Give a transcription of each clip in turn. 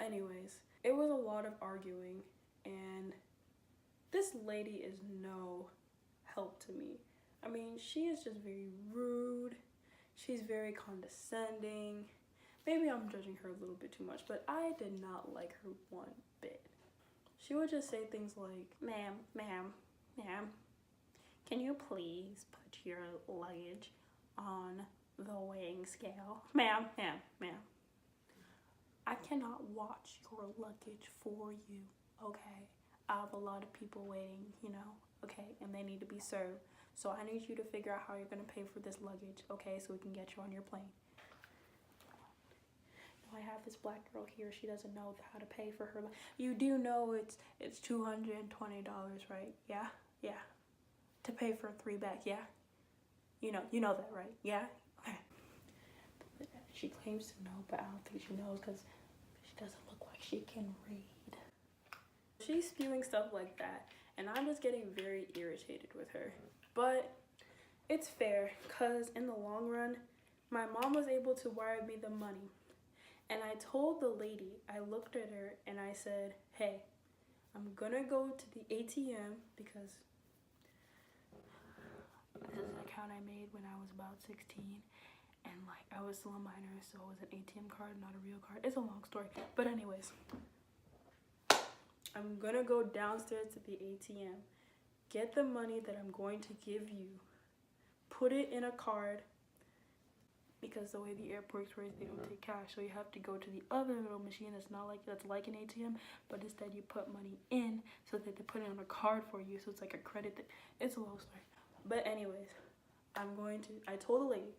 Anyways, it was a lot of arguing, and this lady is no help to me. I mean, she is just very rude. She's very condescending. Maybe I'm judging her a little bit too much, but I did not like her one bit. She would just say things like, ma'am, can you please put your luggage on the weighing scale? Ma'am. I cannot watch your luggage for you, okay? I have a lot of people waiting, okay? And they need to be served. So I need you to figure out how you're gonna pay for this luggage, okay? So we can get you on your plane. I have this black girl here. She doesn't know how to pay for her. You do know it's $220, right? Yeah. To pay for 3 bags, yeah. You know that, right? Yeah. Okay. She claims to know, but I don't think she knows because she doesn't look like she can read. She's spewing stuff like that, and I'm just getting very irritated with her. But it's fair, because in the long run, my mom was able to wire me the money. And I told the lady, I looked at her and I said, hey, I'm gonna go to the ATM because this is an account I made when I was about 16. And like, I was still a minor, so it was an ATM card, not a real card. It's a long story. But anyways, I'm gonna go downstairs to the ATM, get the money that I'm going to give you, put it in a card, because the way the airports works, they don't take cash, so you have to go to the other little machine that's like an ATM, but instead you put money in so that they put it on a card for you, so it's like a credit thing. It's a long story. But anyways, I told the lady,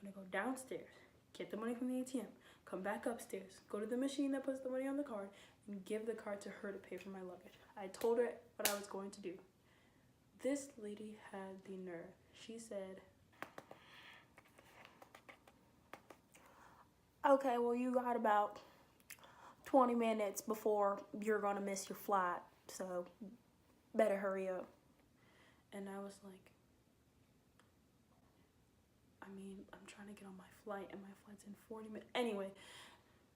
I'm gonna go downstairs, get the money from the ATM, come back upstairs, go to the machine that puts the money on the card, and give the card to her to pay for my luggage. I told her what I was going to do. This lady had the nerve. She said, okay, well, you got about 20 minutes before you're gonna miss your flight, so better hurry up. And I was like, I mean, I'm trying to get on my flight, and my flight's in 40 minutes. Anyway,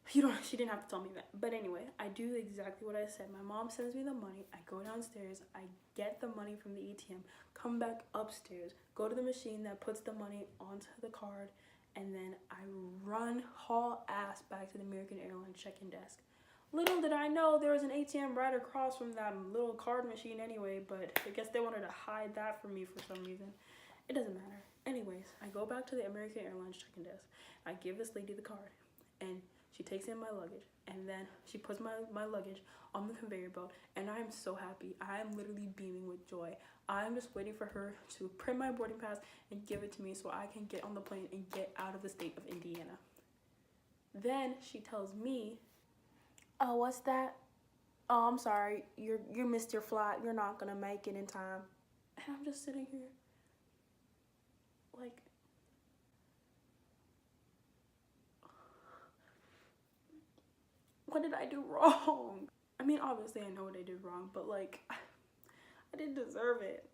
she didn't have to tell me that. But anyway, I do exactly what I said. My mom sends me the money. I go downstairs. I get the money from the ATM, come back upstairs, go to the machine that puts the money onto the card, and then I run haul ass back to the American Airlines check-in desk. Little did I know there was an ATM right across from that little card machine anyway, but I guess they wanted to hide that from me for some reason. It doesn't matter. Anyways, I go back to the American Airlines check-in desk. I give this lady the card, and she takes in my luggage, and then she puts my luggage on the conveyor belt, and I'm so happy. I am literally beaming with joy. I'm just waiting for her to print my boarding pass and give it to me so I can get on the plane and get out of the state of Indiana. Then she tells me, oh, what's that? Oh, I'm sorry, you missed your flight. You're not gonna make it in time. And I'm just sitting here like, what did I do wrong? I mean, obviously I know what I did wrong, but like, I didn't deserve it.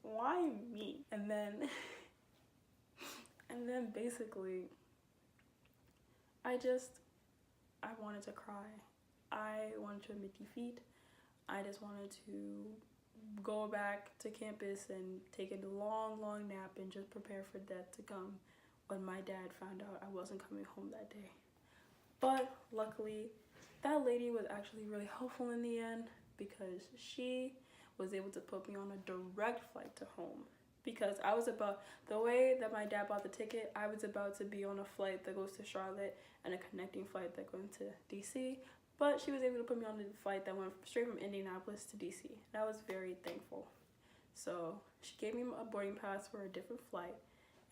Why me? And then basically, I wanted to cry. I wanted to admit defeat. I just wanted to go back to campus and take a long nap and just prepare for death to come when my dad found out I wasn't coming home that day. But luckily, that lady was actually really helpful in the end, because she was able to put me on a direct flight to home. Because the way that my dad bought the ticket, I was about to be on a flight that goes to Charlotte and a connecting flight that goes to DC. But she was able to put me on the flight that went straight from Indianapolis to DC. And I was very thankful. So she gave me a boarding pass for a different flight,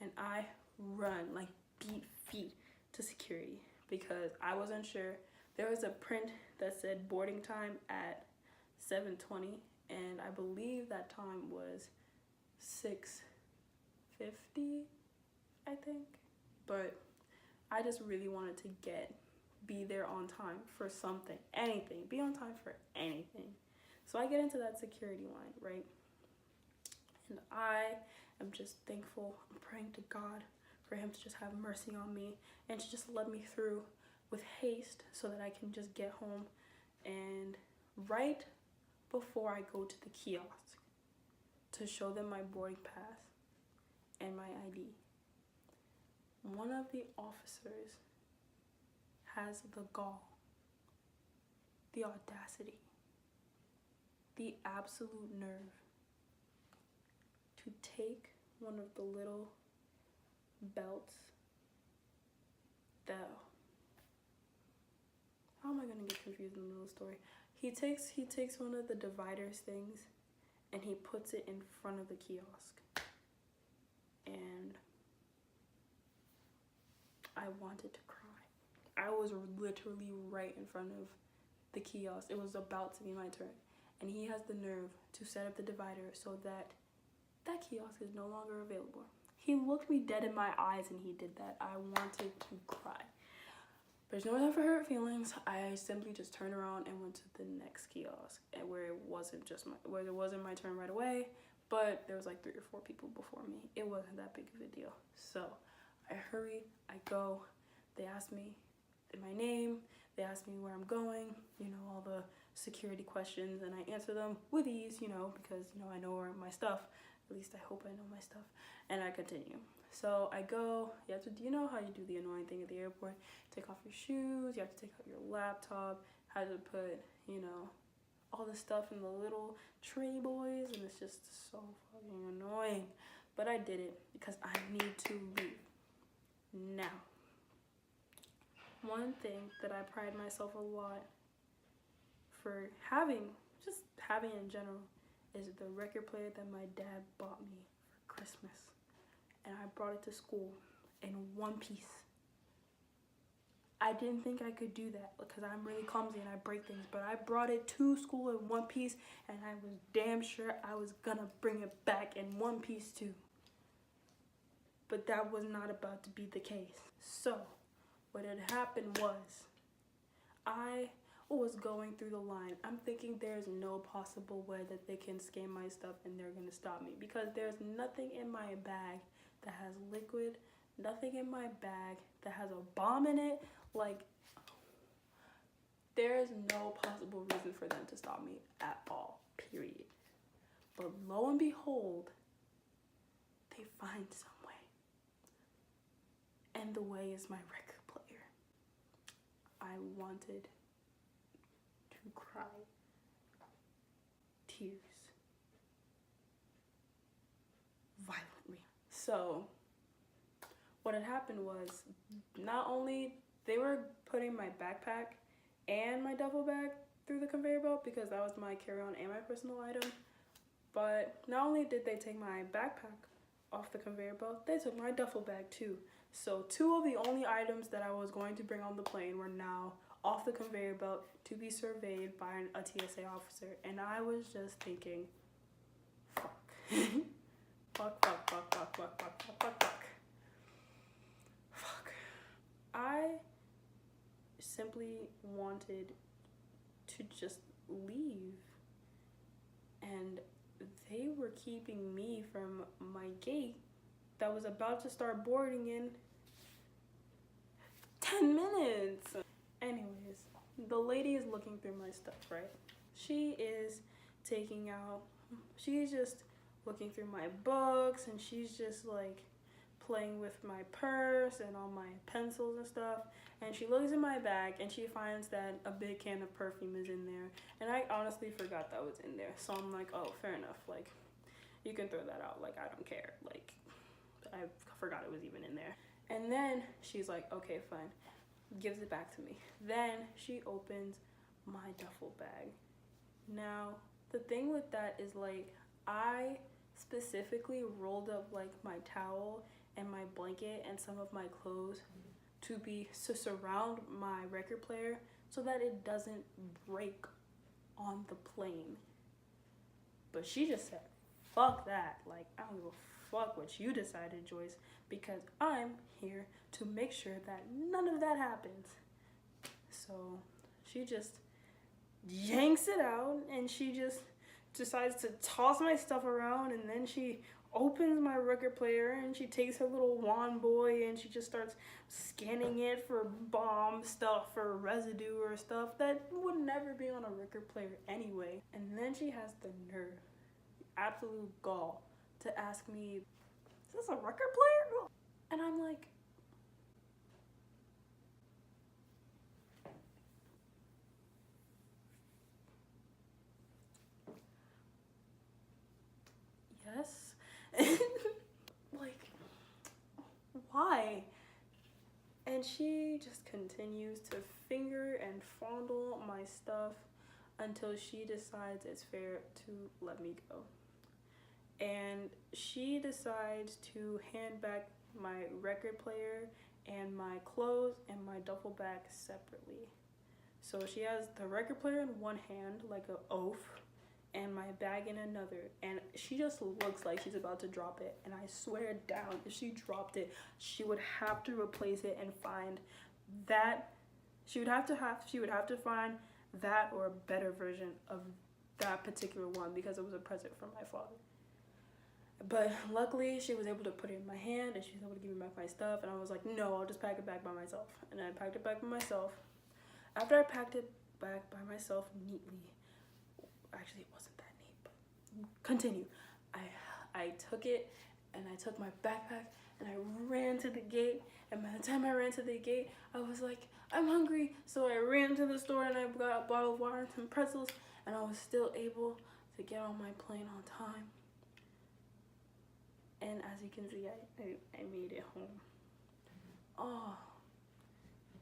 and I run, like, beat feet to security because I wasn't sure. There was a print that said boarding time at 7:20, and I believe that time was 6:50, I think. But I just really wanted to be there on time for something, anything, be on time for anything. So I get into that security line, right? And I am just thankful. I'm praying to God for him to just have mercy on me and to just let me through. with haste so that I can just get home. And right before I go to the kiosk to show them my boarding pass and my ID, one of the officers has the gall, the audacity, the absolute nerve to take one of the little belts that, how am I gonna get confused in the middle of the story? He takes one of the dividers things and he puts it in front of the kiosk. And I wanted to cry. I was literally right in front of the kiosk. It was about to be my turn. And he has the nerve to set up the divider so that that kiosk is no longer available. He looked me dead in my eyes and he did that. I wanted to cry. There's no time for hurt feelings. I simply just turned around and went to the next kiosk, and where it wasn't my turn right away, but there was like 3 or 4 people before me. It wasn't that big of a deal. So I hurry, I go. They ask me my name, they ask me where I'm going, all the security questions, and I answer them with ease, because I know where my stuff, at least I hope I know my stuff, and I continue. So I go, you know how you do the annoying thing at the airport, take off your shoes, you have to take out your laptop, how to put, all the stuff in the little tray boys, and it's just so fucking annoying. But I did it because I need to leave. Now, one thing that I pride myself a lot for having in general, is the record player that my dad bought me for Christmas. And I brought it to school in one piece. I didn't think I could do that because I'm really clumsy and I break things, but I brought it to school in one piece, and I was damn sure I was gonna bring it back in one piece too. But that was not about to be the case. So what had happened was, I was going through the line. I'm thinking there's no possible way that they can scan my stuff and they're gonna stop me, because there's nothing in my bag that has liquid, nothing in my bag that has a bomb in it. Like, there is no possible reason for them to stop me at all, period. But lo and behold, they find some way. And the way is my record player. I wanted to cry tears violently. So what had happened was, not only they were putting my backpack and my duffel bag through the conveyor belt, because that was my carry-on and my personal item, but not only did they take my backpack off the conveyor belt, they took my duffel bag too. So 2 of the only items that I was going to bring on the plane were now off the conveyor belt to be surveyed by a TSA officer. And I was just thinking, fuck. Fuck. I simply wanted to just leave, and they were keeping me from my gate that was about to start boarding in 10 minutes. Anyways, the lady is looking through my stuff, right? She's just looking through my books, and she's just like playing with my purse and all my pencils and stuff. And she looks in my bag and she finds that a big can of perfume is in there. And I honestly forgot that was in there. So I'm like, oh, fair enough. Like, you can throw that out. Like, I don't care. Like, I forgot it was even in there. And then she's like, okay, fine. Gives it back to me. Then she opens my duffel bag. Now, the thing with that is, like, I specifically rolled up like my towel and my blanket and some of my clothes to surround my record player so that it doesn't break on the plane. But she just said, fuck that. Like, I don't give a fuck what you decided, Joyce, because I'm here to make sure that none of that happens. So she just yanks it out and she just decides to toss my stuff around, and then she opens my record player and she takes her little wand boy and she just starts scanning it for bomb stuff or residue or stuff that would never be on a record player anyway. And then she has the nerve, absolute gall, to ask me, is this a record player? And I'm like, yes. Like, why? And she just continues to finger and fondle my stuff until she decides it's fair to let me go. And she decides to hand back my record player and my clothes and my duffel bag separately. So she has the record player in one hand, like an oaf, and my bag in another. And she just looks like she's about to drop it. And I swear down, if she dropped it, she would have to replace it and find that. She would have to find that or a better version of that particular one, because it was a present from my father. But luckily, she was able to put it in my hand and she was able to give me back my stuff. And I was like, no, I'll just pack it back by myself. And I packed it back by myself. After I packed it back by myself neatly, actually it wasn't that neat, but continue. I took it and I took my backpack and I ran to the gate. And by the time I ran to the gate, I was like, I'm hungry. So I ran to the store and I got a bottle of water and some pretzels. And I was still able to get on my plane on time. And as you can see, I made it home. Oh,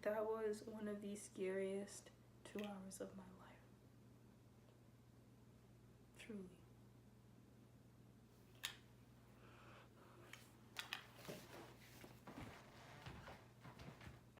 that was one of the scariest 2 hours of my life. Truly.